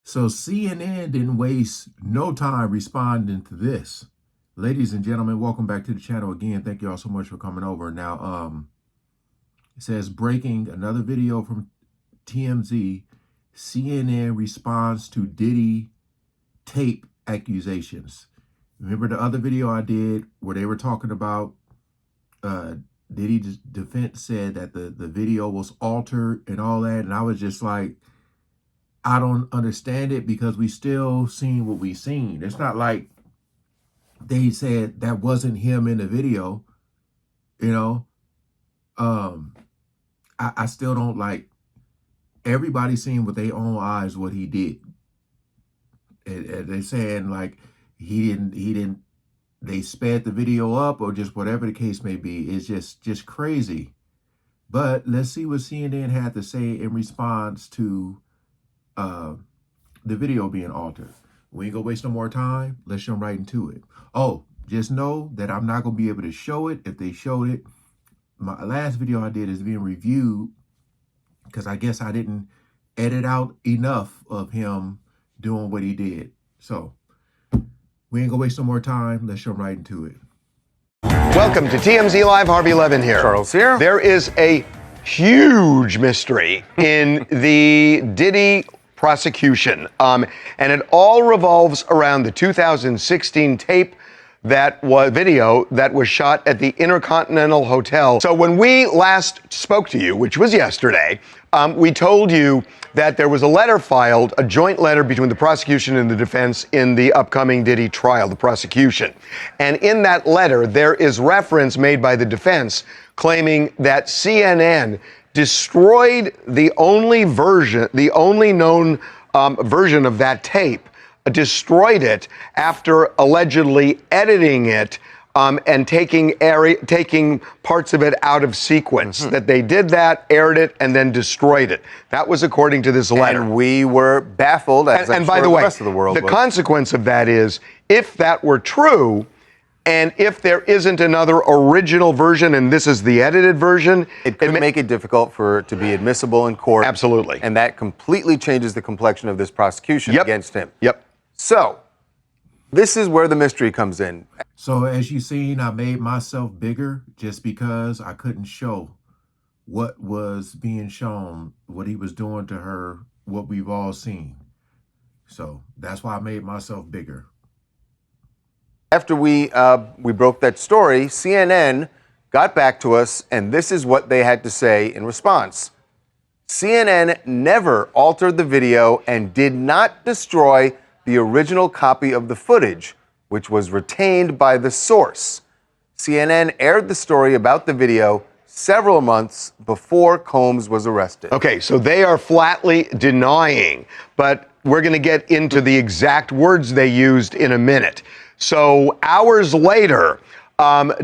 So CNN didn't waste no time responding to this. Ladies and gentlemen, welcome back to the channel again. Thank you all so much for coming over. Now, it says breaking, another video from TMZ. CNN responds to Diddy tape accusations. Remember the other video I did where they were talking about Diddy's defense said that the video was altered and all that. And I was just like, I don't understand it because we still seen what we seen. It's not like they said that wasn't him in the video, you know. I still don't like, everybody seen with their own eyes what he did. And they're saying like he didn't, they sped the video up or just whatever the case may be. It's just crazy. But let's see what CNN had to say in response to the video being altered. We ain't gonna waste no more time. Let's jump right into it. Oh, just know that I'm not gonna be able to show it if they showed it. My last video I did is being reviewed because I guess I didn't edit out enough of him doing what he did. So we ain't gonna waste no more time. Let's jump right into it. Welcome to TMZ Live. Harvey Levin here. Charles here. There is a huge mystery in the Diddy prosecution, and it all revolves around the 2016 tape video that was shot at the Intercontinental Hotel. So when we last spoke to you, which was yesterday, we told you that there was a letter filed, a joint letter between the prosecution and the defense in the upcoming Diddy trial, the prosecution. And in that letter, there is reference made by the defense claiming that CNN destroyed the only known version of that tape, destroyed it after allegedly editing it and taking parts of it out of sequence. That they did that, aired it, and then destroyed it. That was according to this letter. And we were baffled, as And by the way, rest of the world was. consequence of that is, if that were true, and if there isn't another original version, and this is the edited version, it could make it difficult for it to be admissible in court. Absolutely. And that completely changes the complexion of this prosecution against him. Yep. So, this is where the mystery comes in. So as you've seen, I made myself bigger just because I couldn't show what was being shown, what he was doing to her, what we've all seen. So that's why I made myself bigger. After we broke that story, CNN got back to us, and this is what they had to say in response. CNN never altered the video and did not destroy the original copy of the footage, which was retained by the source. CNN aired the story about the video several months before Combs was arrested. Okay, so they are flatly denying, but we're going to get into the exact words they used in a minute. So hours later,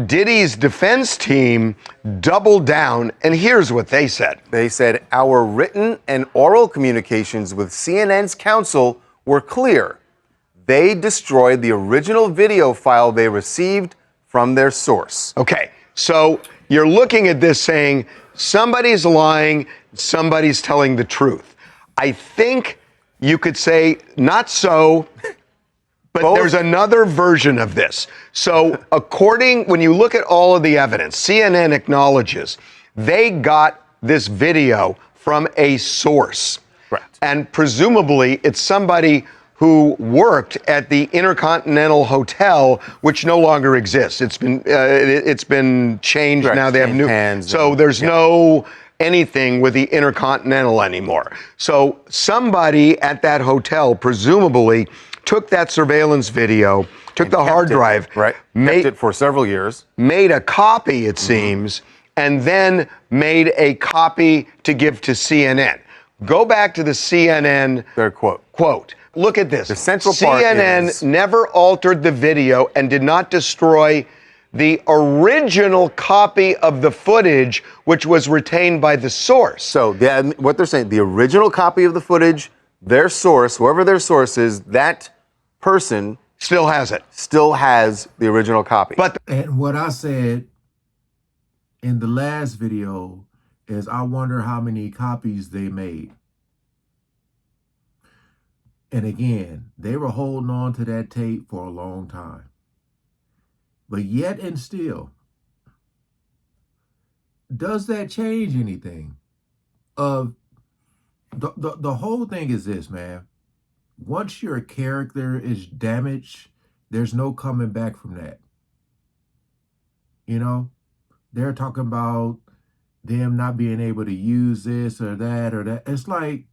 Diddy's defense team doubled down, and here's what they said. They said, our written and oral communications with CNN's counsel were clear. They destroyed the original video file they received from their source. Okay, so you're looking at this saying somebody's lying, somebody's telling the truth. I think you could say not so, but there's another version of this. So when you look at all of the evidence, CNN acknowledges they got this video from a source. Correct. And presumably it's somebody who worked at the Intercontinental Hotel, which no longer exists. It's been changed. Correct. Now they have new hands. So there's no anything with the Intercontinental anymore. So somebody at that hotel presumably took that surveillance video, took the hard drive, kept it for several years, made a copy, it seems, and then made a copy to give to CNN. Go back to the CNN their quote. Look at this. The central part CNN is, never altered the video and did not destroy the original copy of the footage, which was retained by the source. So what they're saying, the original copy of the footage, their source, whoever their source is, that person still has it. Still has the original copy. And what I said in the last video is I wonder how many copies they made. And again, they were holding on to that tape for a long time. But yet and still, does that change anything? The whole thing is this, man. Once your character is damaged, there's no coming back from that. You know, they're talking about them not being able to use this or that or that. It's like,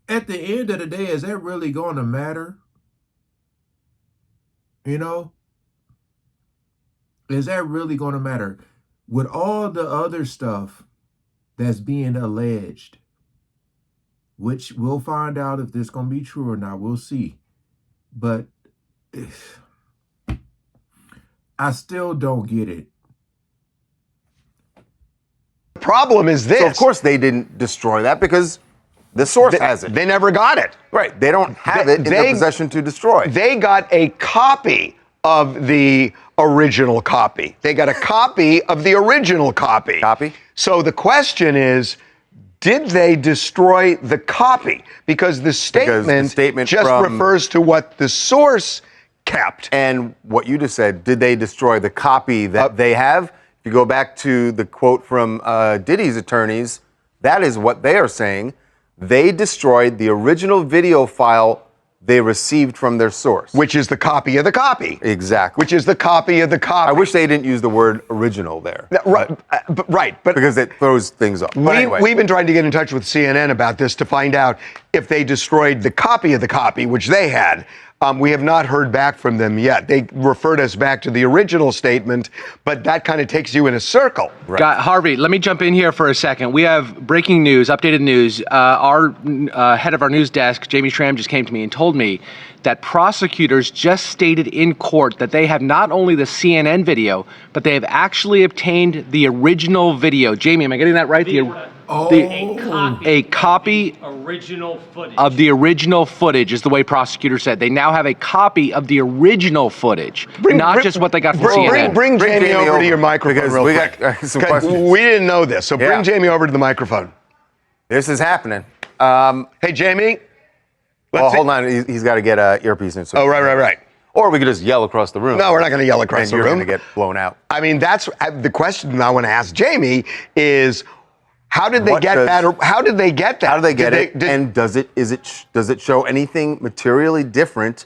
at the end of the day, is that really going to matter? You know, is that really going to matter? With all the other stuff that's being alleged, which we'll find out if this going to be true or not, we'll see. But I still don't get it. The problem is this. So, of course, they didn't destroy that because the source has it. They never got it. Right. They don't have it in their possession to destroy. They got a copy of the original copy. They got a copy of the original copy. Copy. So the question is, did they destroy the copy? Because the statement just refers to what the source kept. And what you just said, did they destroy the copy that they have? If you go back to the quote from Diddy's attorneys, that is what they are saying. They destroyed the original video file they received from their source. Which is the copy of the copy. Exactly. Which is the copy of the copy. I wish they didn't use the word original there. Right. But because it throws things off. We've been trying to get in touch with CNN about this to find out if they destroyed the copy of the copy, which they had. We have not heard back from them yet. They referred us back to the original statement, but that kind of takes you in a circle. Right. Harvey, let me jump in here for a second. We have breaking news, updated news. Our head of our news desk, Jamie Schramm, just came to me and told me that prosecutors just stated in court that they have not only the CNN video, but they have actually obtained the original video. Jamie, am I getting that right? A copy original footage of the original footage is the way prosecutors said. They now have a copy of the original footage, not just what they got from CNN. Bring Jamie over to your microphone real quick. Got some questions. We didn't know this, so bring Jamie over to the microphone. This is happening. Hey, Jamie. Well, hold on. He's got to get an earpiece in. So right. Or we could just yell across the room. No, we're not going to yell across the room. And you're going to get blown out. I mean, that's the question I want to ask Jamie is, how did they get that? How did they get that? How did they get it? And does it show anything materially different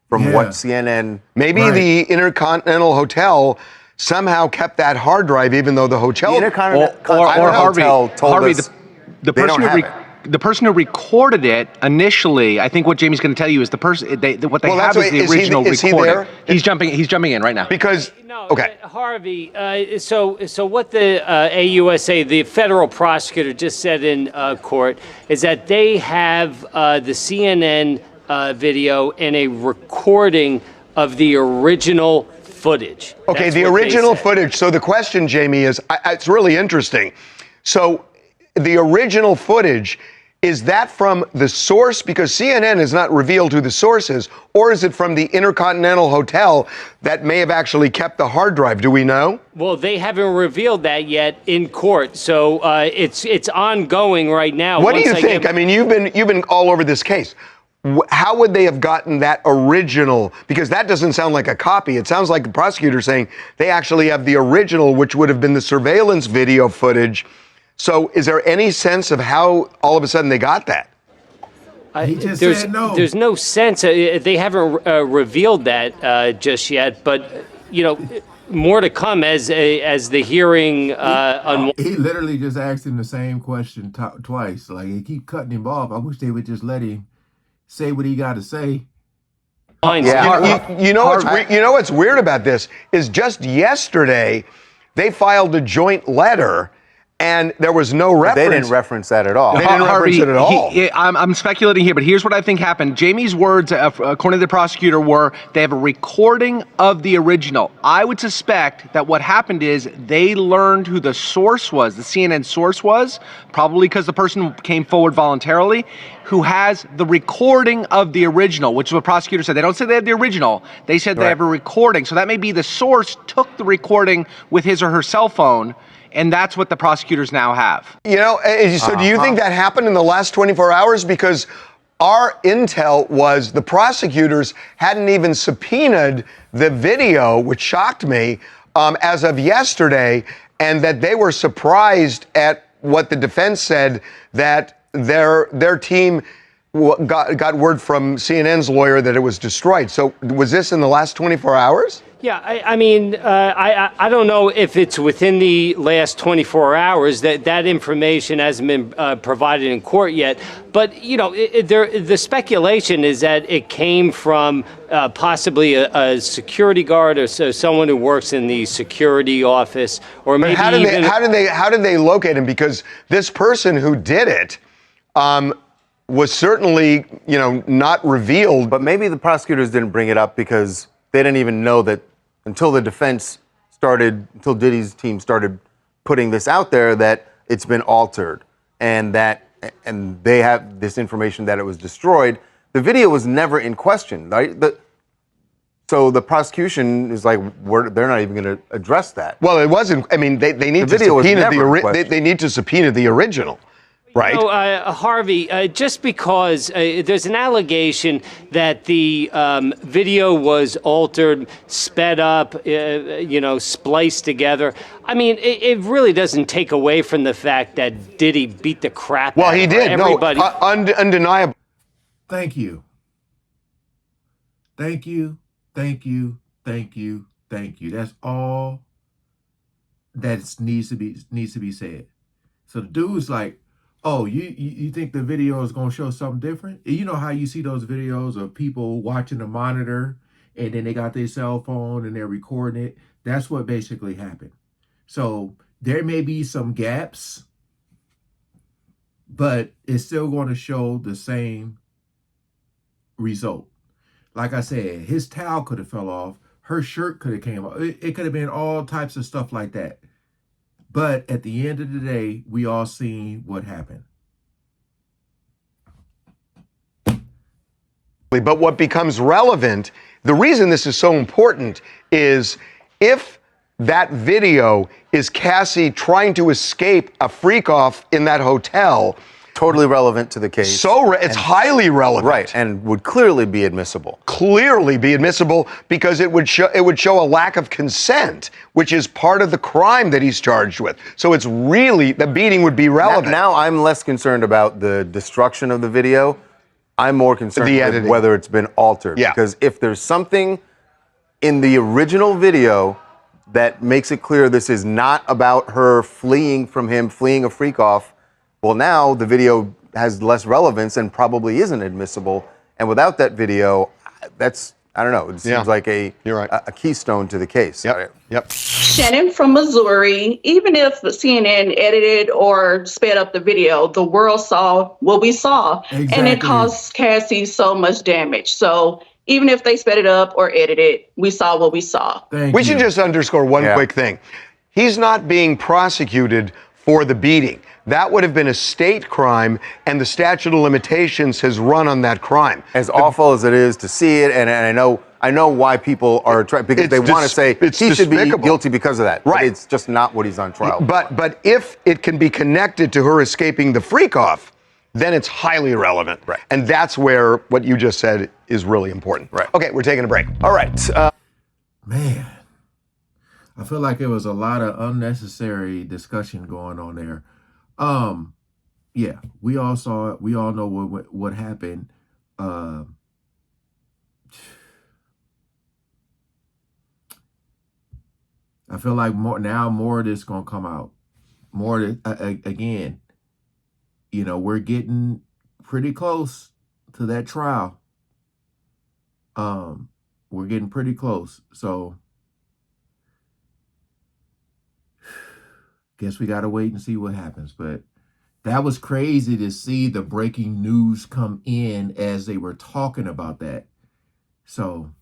from what CNN? Maybe the Intercontinental Hotel somehow kept that hard drive, even though the hotel. The Intercontinental Hotel told us the person who recorded it initially, I think what Jamie's going to tell you is the person. What they have is the original recording. He's jumping in right now. Because Harvey. So what the AUSA, the federal prosecutor, just said in court is that they have the CNN video and a recording of the original footage. Okay, That's the what original footage. So the question, Jamie, is it's really interesting. So the original footage, is that from the source? Because CNN has not revealed who the source is, or is it from the Intercontinental Hotel that may have actually kept the hard drive? Do we know? Well, they haven't revealed that yet in court, so it's ongoing right now. What do you think? I mean, you've been all over this case. How would they have gotten that original? Because that doesn't sound like a copy. It sounds like the prosecutor saying they actually have the original, which would have been the surveillance video footage. So is there any sense of how all of a sudden they got that? He just said no. There's no sense. They haven't revealed that just yet, but, more to come as the hearing unfolds. He literally just asked him the same question twice. Like, they keep cutting him off. I wish they would just let him say what he got to say. You know what's weird about this is just yesterday they filed a joint letter and there was no reference. They didn't reference that at all. They didn't reference it at all. I'm speculating here, but here's what I think happened. Jamie's words, according to the prosecutor, were they have a recording of the original. I would suspect that what happened is they learned who the source was, the CNN source was, probably because the person came forward voluntarily, who has the recording of the original, which is what prosecutor said. They don't say they have the original. They said they have a recording. So that may be the source took the recording with his or her cell phone, and that's what the prosecutors now have. So do you think that happened in the last 24 hours? Because our intel was the prosecutors hadn't even subpoenaed the video, which shocked me, as of yesterday, and that they were surprised at what the defense said, that their team got word from CNN's lawyer that it was destroyed. So was this in the last 24 hours? Yeah, I mean, I don't know if it's within the last 24 hours that information hasn't been provided in court yet. But, you know, the speculation is that it came from possibly a security guard or someone who works in the security office, or maybe how did they locate him? Because this person who did it was certainly, you know, not revealed. But maybe the prosecutors didn't bring it up because they didn't even know that until the defense started, until Diddy's team started putting this out there, that it's been altered and they have this information that it was destroyed. The video was never in question, right? So the prosecution is like, they're not even going to address that. Well, it wasn't. I mean, they need to subpoena they need to subpoena the original. Right. You know, Harvey, just because there's an allegation that the video was altered, sped up, spliced together. I mean, it really doesn't take away from the fact that Diddy beat the crap out of everybody. No, undeniable. Thank you. Thank you. Thank you. Thank you. Thank you. That's all that needs to be said. So the dude's like, oh, you think the video is going to show something different? You know how you see those videos of people watching the monitor and then they got their cell phone and they're recording it? That's what basically happened. So there may be some gaps, but it's still going to show the same result. Like I said, his towel could have fell off. Her shirt could have came off. It could have been all types of stuff like that. But at the end of the day, we all seen what happened. But what becomes relevant, the reason this is so important is if that video is Cassie trying to escape a freak-off in that hotel. Totally relevant to the case. It's highly relevant. Right, and would clearly be admissible. Clearly be admissible because it would show a lack of consent, which is part of the crime that he's charged with. So it's really, the beating would be relevant. Now I'm less concerned about the destruction of the video. I'm more concerned with whether it's been altered. Yeah. Because if there's something in the original video that makes it clear this is not about her fleeing from him, fleeing a freak-off, well, now the video has less relevance and probably isn't admissible. And without that video, I don't know. It seems like a keystone to the case. Yep. Shannon from Missouri. Even if CNN edited or sped up the video, the world saw what we saw. Exactly. And it caused Cassie so much damage. So even if they sped it up or edited, we saw what we saw. We should just underscore one quick thing. He's not being prosecuted for the beating. That would have been a state crime, and the statute of limitations has run on that crime. As awful as it is to see it, and I know why people are trying, because they want to say he should be guilty because of that. Right. But it's just not what he's on trial for. But if it can be connected to her escaping the freak-off, then it's highly relevant. Right. And that's where what you just said is really important. Right. Okay, we're taking a break. All right. Man, I feel like it was a lot of unnecessary discussion going on there. Yeah, we all saw it. We all know what happened. I feel like more of this gonna come out. Again, we're getting pretty close to that trial. We're getting pretty close. So guess we gotta wait and see what happens. But that was crazy to see the breaking news come in as they were talking about that. So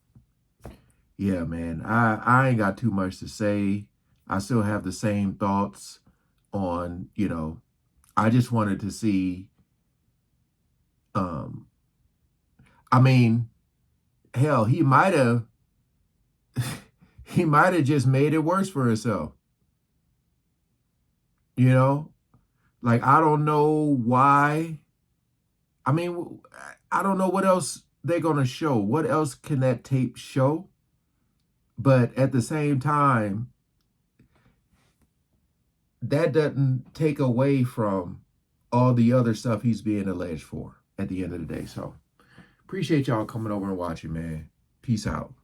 yeah, man, I ain't got too much to say. I still have the same thoughts on, I just wanted to see, I mean, hell, he might have just made it worse for himself. Like, I don't know why. I mean, I don't know what else they're going to show. What else can that tape show? But at the same time, that doesn't take away from all the other stuff he's being alleged for at the end of the day. So appreciate y'all coming over and watching, man. Peace out.